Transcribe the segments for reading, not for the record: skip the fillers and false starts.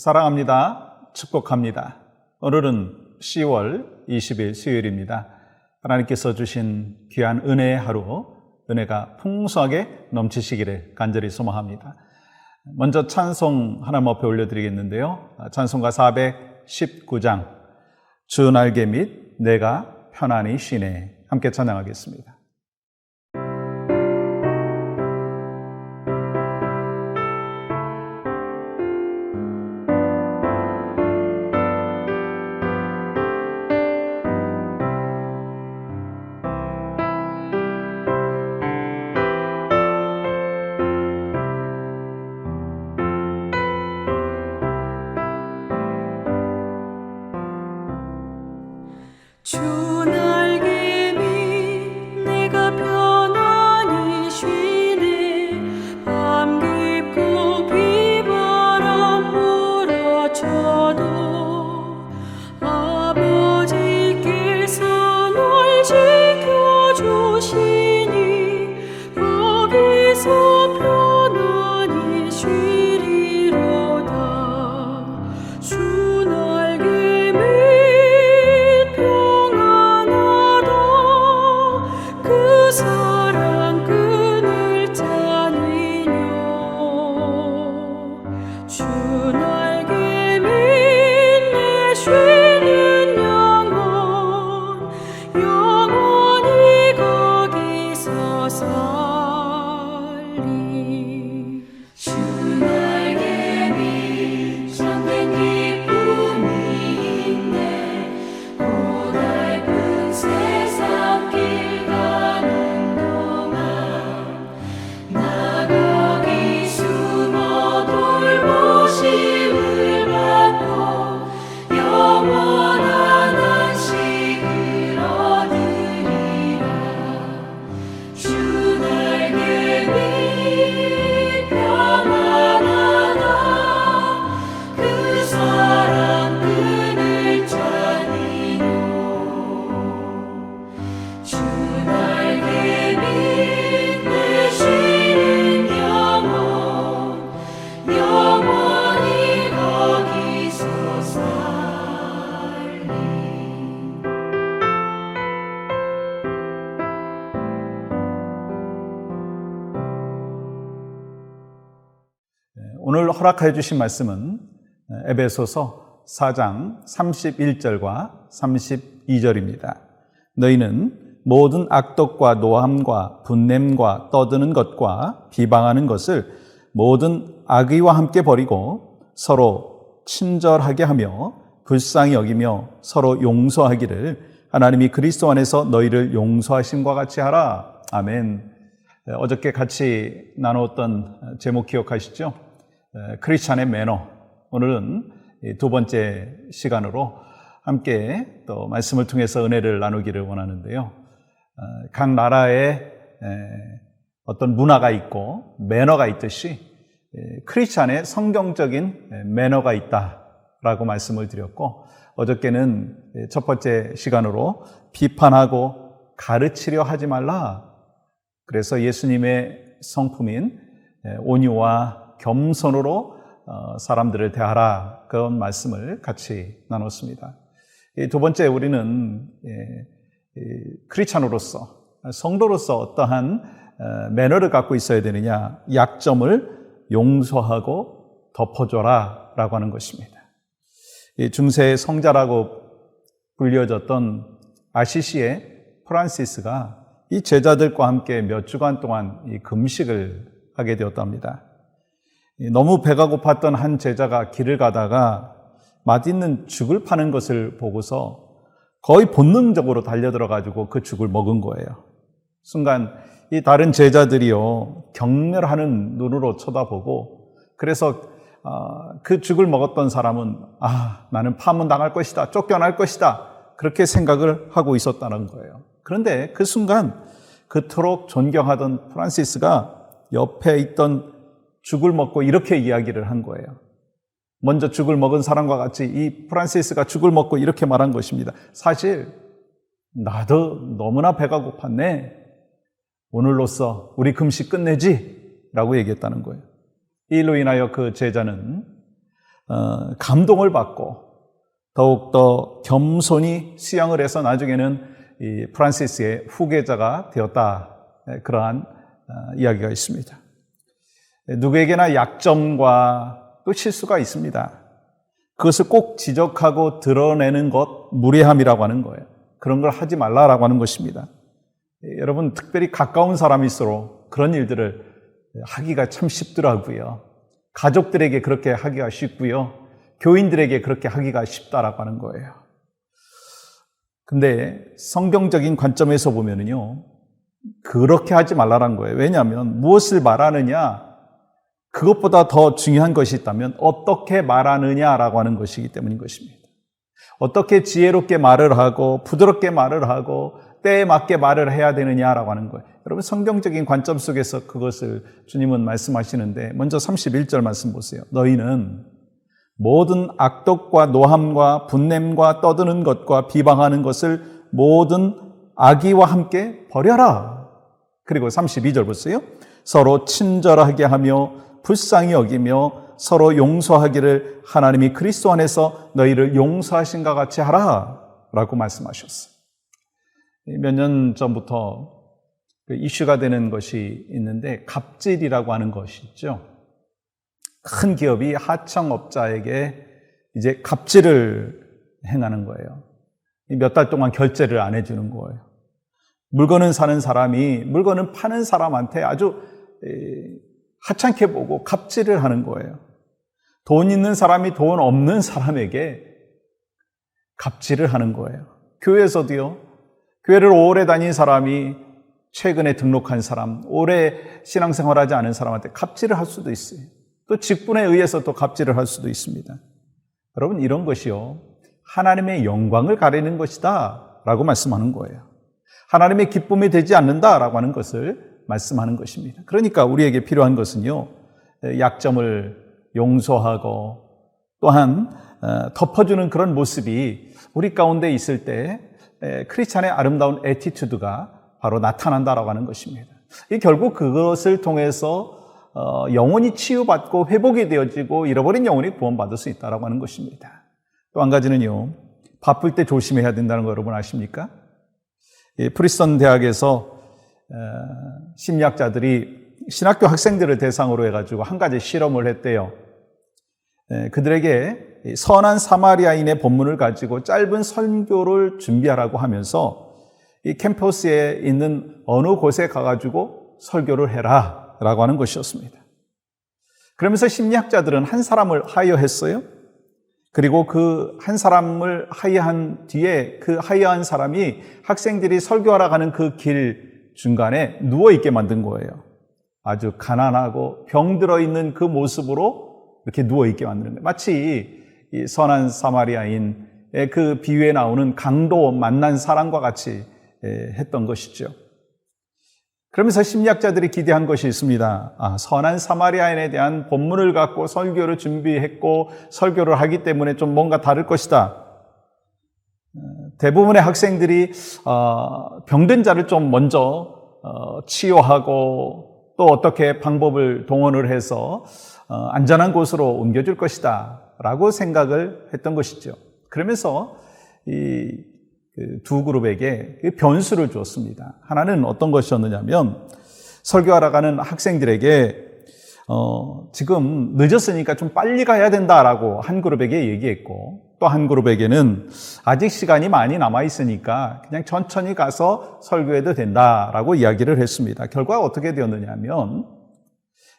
사랑합니다. 축복합니다. 오늘은 10월 20일 수요일입니다. 하나님께서 주신 귀한 은혜의 하루, 은혜가 풍성하게 넘치시기를 간절히 소망합니다. 먼저 찬송 하나 앞에 올려드리겠는데요. 찬송가 419장 주 날개 및 내가 편안히 쉬네, 함께 찬양하겠습니다. 주 날개 밑 내가 편안히 쉬네. 밤 깊고 비바람 불어쳐도 아버지께서 널 지켜주시니 거기서 편안히 쉬리로다. 주 날개 밑 그 사랑 끈을 짜니뇨. 주 날개 밑 내 쉬는 영혼 영원히 거기서 살리. 주 날개 밑 참된 기쁨이 있네. 고달픈 세상 길 오늘 허락하여 주신 말씀은 에베소서 4장 31절과 32절입니다. 너희는 모든 악독과 노함과 분냄과 떠드는 것과 비방하는 것을 모든 악의와 함께 버리고 서로 친절하게 하며 불쌍히 여기며 서로 용서하기를 하나님이 그리스도 안에서 너희를 용서하심과 같이 하라. 아멘. 어저께 같이 나누었던 제목 기억하시죠? 크리스찬의 매너. 오늘은 두 번째 시간으로 함께 또 말씀을 통해서 은혜를 나누기를 원하는데요. 각 나라에 어떤 문화가 있고 매너가 있듯이 크리스찬의 성경적인 매너가 있다라고 말씀을 드렸고, 어저께는 첫 번째 시간으로 비판하고 가르치려 하지 말라. 그래서 예수님의 성품인 온유와 겸손으로 사람들을 대하라, 그런 말씀을 같이 나눴습니다. 두 번째, 우리는 크리스찬으로서, 성도로서 어떠한 매너를 갖고 있어야 되느냐, 약점을 용서하고 덮어줘라 라고 하는 것입니다. 중세 성자라고 불려졌던 아시시의 프란시스가 이 제자들과 함께 몇 주간 동안 이 금식을 하게 되었답니다. 너무 배가 고팠던 한 제자가 길을 가다가 맛있는 죽을 파는 것을 보고서 거의 본능적으로 달려들어가지고 그 죽을 먹은 거예요. 순간 이 다른 제자들이요, 경멸하는 눈으로 쳐다보고, 그래서 그 죽을 먹었던 사람은 나는 파문당할 것이다, 쫓겨날 것이다, 그렇게 생각을 하고 있었다는 거예요. 그런데 그 순간 그토록 존경하던 프란시스가 옆에 있던 죽을 먹고 이렇게 이야기를 한 거예요. 먼저 죽을 먹은 사람과 같이 이 프란시스가 죽을 먹고 이렇게 말한 것입니다. 사실 나도 너무나 배가 고팠네. 오늘로써 우리 금식 끝내지? 라고 얘기했다는 거예요. 이 일로 인하여 그 제자는 감동을 받고 더욱더 겸손히 수양을 해서 나중에는 이 프란시스의 후계자가 되었다. 그러한 이야기가 있습니다. 누구에게나 약점과 또 실수가 있습니다. 그것을 꼭 지적하고 드러내는 것, 무례함이라고 하는 거예요. 그런 걸 하지 말라라고 하는 것입니다. 여러분, 특별히 가까운 사람일수록 그런 일들을 하기가 참 쉽더라고요. 가족들에게 그렇게 하기가 쉽고요. 교인들에게 그렇게 하기가 쉽다라고 하는 거예요. 근데 성경적인 관점에서 보면은요, 그렇게 하지 말라는 거예요. 왜냐하면 무엇을 말하느냐, 그것보다 더 중요한 것이 있다면 어떻게 말하느냐라고 하는 것이기 때문인 것입니다. 어떻게 지혜롭게 말을 하고 부드럽게 말을 하고 때에 맞게 말을 해야 되느냐라고 하는 거예요. 여러분, 성경적인 관점 속에서 그것을 주님은 말씀하시는데, 먼저 31절 말씀 보세요. 너희는 모든 악독과 노함과 분냄과 떠드는 것과 비방하는 것을 모든 악의와 함께 버려라. 그리고 32절 보세요. 서로 친절하게 하며 불쌍히 여기며 서로 용서하기를 하나님이 그리스도 안에서 너희를 용서하신 것 같이 하라 라고 말씀하셨어요. 몇 년 전부터 이슈가 되는 것이 있는데, 갑질이라고 하는 것이 있죠. 큰 기업이 하청업자에게 이제 갑질을 행하는 거예요. 몇 달 동안 결제를 안 해주는 거예요. 물건을 사는 사람이 물건을 파는 사람한테 아주 하찮게 보고 갑질을 하는 거예요. 돈 있는 사람이 돈 없는 사람에게 갑질을 하는 거예요. 교회에서도요. 교회를 오래 다닌 사람이 최근에 등록한 사람, 오래 신앙생활하지 않은 사람한테 갑질을 할 수도 있어요. 또 직분에 의해서 또 갑질을 할 수도 있습니다. 여러분, 이런 것이요, 하나님의 영광을 가리는 것이다 라고 말씀하는 거예요. 하나님의 기쁨이 되지 않는다라고 하는 것을 말씀하는 것입니다. 그러니까 우리에게 필요한 것은요, 약점을 용서하고 또한 덮어주는 그런 모습이 우리 가운데 있을 때 크리스찬의 아름다운 애티튜드가 바로 나타난다라고 하는 것입니다. 결국 그것을 통해서 영혼이 치유받고 회복이 되어지고 잃어버린 영혼이 구원받을 수 있다라고 하는 것입니다. 또 한 가지는요, 바쁠 때 조심해야 된다는 거 여러분 아십니까? 프리스턴 대학에서 심리학자들이 신학교 학생들을 대상으로 해가지고 한 가지 실험을 했대요. 그들에게 선한 사마리아인의 본문을 가지고 짧은 설교를 준비하라고 하면서 이 캠퍼스에 있는 어느 곳에 가가지고 설교를 해라 라고 하는 것이었습니다. 그러면서 심리학자들은 한 사람을 하이어했어요. 그리고 그 한 사람을 하이어한 뒤에 그 하이어한 사람이 학생들이 설교하러 가는 그 길 중간에 누워있게 만든 거예요. 아주 가난하고 병들어 있는 그 모습으로 이렇게 누워있게 만드는 거예요. 마치 이 선한 사마리아인의 그 비유에 나오는 강도 만난 사람과 같이 했던 것이죠. 그러면서 심리학자들이 기대한 것이 있습니다. 선한 사마리아인에 대한 본문을 갖고 설교를 준비했고 설교를 하기 때문에 좀 뭔가 다를 것이다. 대부분의 학생들이 병든 자를 좀 먼저 치유하고 또 어떻게 방법을 동원을 해서 안전한 곳으로 옮겨줄 것이다 라고 생각을 했던 것이죠. 그러면서 이 두 그룹에게 변수를 주었습니다. 하나는 어떤 것이었느냐면, 설교하러 가는 학생들에게 지금 늦었으니까 좀 빨리 가야 된다라고 한 그룹에게 얘기했고, 또 한 그룹에게는 아직 시간이 많이 남아있으니까 그냥 천천히 가서 설교해도 된다라고 이야기를 했습니다. 결과가 어떻게 되었느냐면,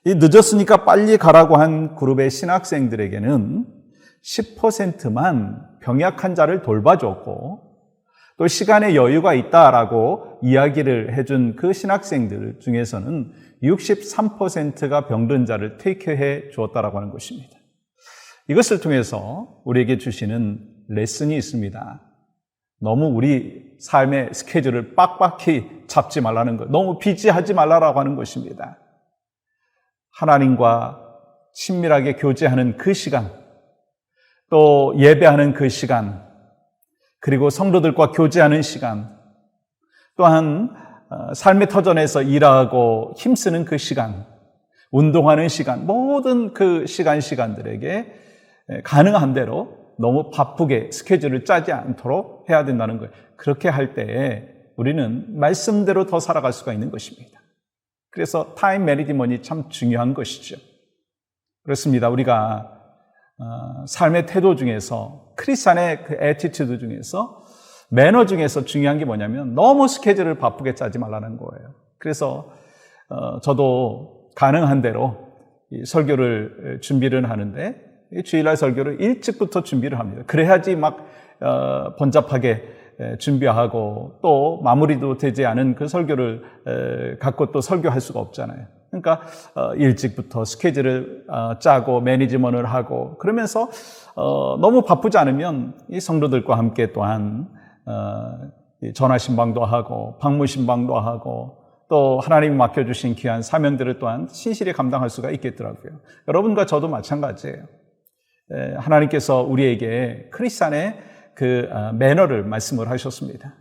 이 늦었으니까 빨리 가라고 한 그룹의 신학생들에게는 10%만 병약 환자를 돌봐줬고, 또 시간에 여유가 있다라고 이야기를 해준 그 신학생들 중에서는 63%가 병든 자를 테이크해 주었다라고 하는 것입니다. 이것을 통해서 우리에게 주시는 레슨이 있습니다. 너무 우리 삶의 스케줄을 빡빡히 잡지 말라는 것, 너무 비지하지 말라라고 하는 것입니다. 하나님과 친밀하게 교제하는 그 시간, 또 예배하는 그 시간, 그리고 성도들과 교제하는 시간, 또한 삶의 터전에서 일하고 힘쓰는 그 시간, 운동하는 시간, 모든 그 시간들에게 가능한 대로 너무 바쁘게 스케줄을 짜지 않도록 해야 된다는 거예요. 그렇게 할 때에 우리는 말씀대로 더 살아갈 수가 있는 것입니다. 그래서 타임 매니지먼트가 참 중요한 것이죠. 그렇습니다. 우리가 삶의 태도 중에서 크리스찬의 그 애티튜드 중에서 매너 중에서 중요한 게 뭐냐면 너무 스케줄을 바쁘게 짜지 말라는 거예요. 그래서 저도 가능한 대로 이 설교를 준비를 하는데 이 주일날 설교를 일찍부터 준비를 합니다. 그래야지 막 번잡하게 준비하고 또 마무리도 되지 않은 그 설교를 갖고 또 설교할 수가 없잖아요. 그러니까 일찍부터 스케줄을 짜고 매니지먼트를 하고 그러면서 너무 바쁘지 않으면 이 성도들과 함께 또한 전화 신방도 하고 방문 신방도 하고 또 하나님이 맡겨주신 귀한 사명들을 또한 신실히 감당할 수가 있겠더라고요. 여러분과 저도 마찬가지예요. 하나님께서 우리에게 크리스찬의 그 매너를 말씀을 하셨습니다.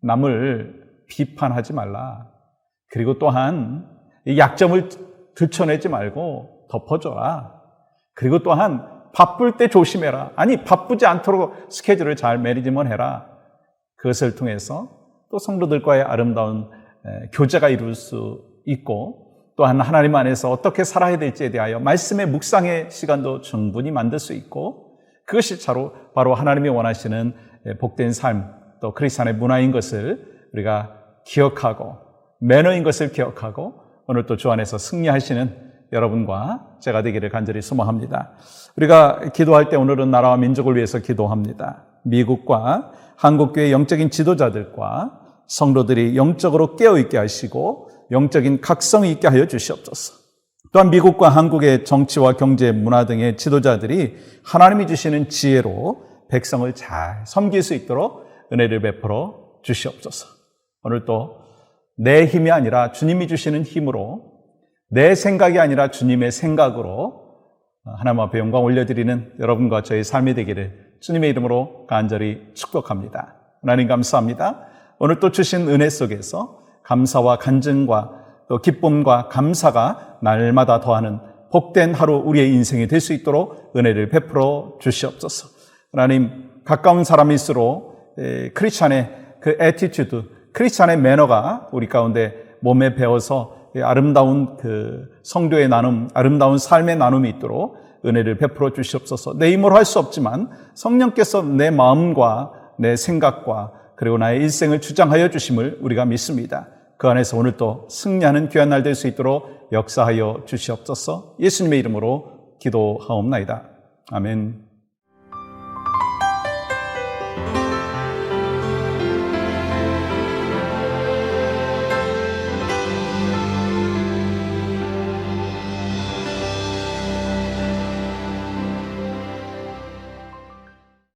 남을 비판하지 말라. 그리고 또한 이 약점을 들춰내지 말고 덮어줘라. 그리고 또한 바쁠 때 조심해라. 아니 바쁘지 않도록 스케줄을 잘 매니지먼트 해라. 그것을 통해서 또 성도들과의 아름다운 교제가 이룰 수 있고 또한 하나님 안에서 어떻게 살아야 될지에 대하여 말씀의 묵상의 시간도 충분히 만들 수 있고 그것이 바로 하나님이 원하시는 복된 삶, 또 크리스찬의 문화인 것을 우리가 기억하고 매너인 것을 기억하고 오늘 또 주 안에서 승리하시는 여러분과 제가 되기를 간절히 소망합니다. 우리가 기도할 때 오늘은 나라와 민족을 위해서 기도합니다. 미국과 한국교회 영적인 지도자들과 성도들이 영적으로 깨어있게 하시고 영적인 각성이 있게 하여 주시옵소서. 또한 미국과 한국의 정치와 경제, 문화 등의 지도자들이 하나님이 주시는 지혜로 백성을 잘 섬길 수 있도록 은혜를 베풀어 주시옵소서. 오늘 또 내 힘이 아니라 주님이 주시는 힘으로 내 생각이 아니라 주님의 생각으로 하나님 앞에 영광 올려드리는 여러분과 저의 삶이 되기를 주님의 이름으로 간절히 축복합니다. 하나님 감사합니다. 오늘 또 주신 은혜 속에서 감사와 간증과 또 기쁨과 감사가 날마다 더하는 복된 하루 우리의 인생이 될 수 있도록 은혜를 베풀어 주시옵소서. 하나님 가까운 사람일수록 크리스찬의 그 애티튜드, 크리스찬의 매너가 우리 가운데 몸에 배어서 아름다운 그 성도의 나눔, 아름다운 삶의 나눔이 있도록 은혜를 베풀어 주시옵소서. 내 힘으로 할 수 없지만 성령께서 내 마음과 내 생각과 그리고 나의 일생을 주장하여 주심을 우리가 믿습니다. 그 안에서 오늘 또 승리하는 귀한 날 될 수 있도록 역사하여 주시옵소서. 예수님의 이름으로 기도하옵나이다. 아멘.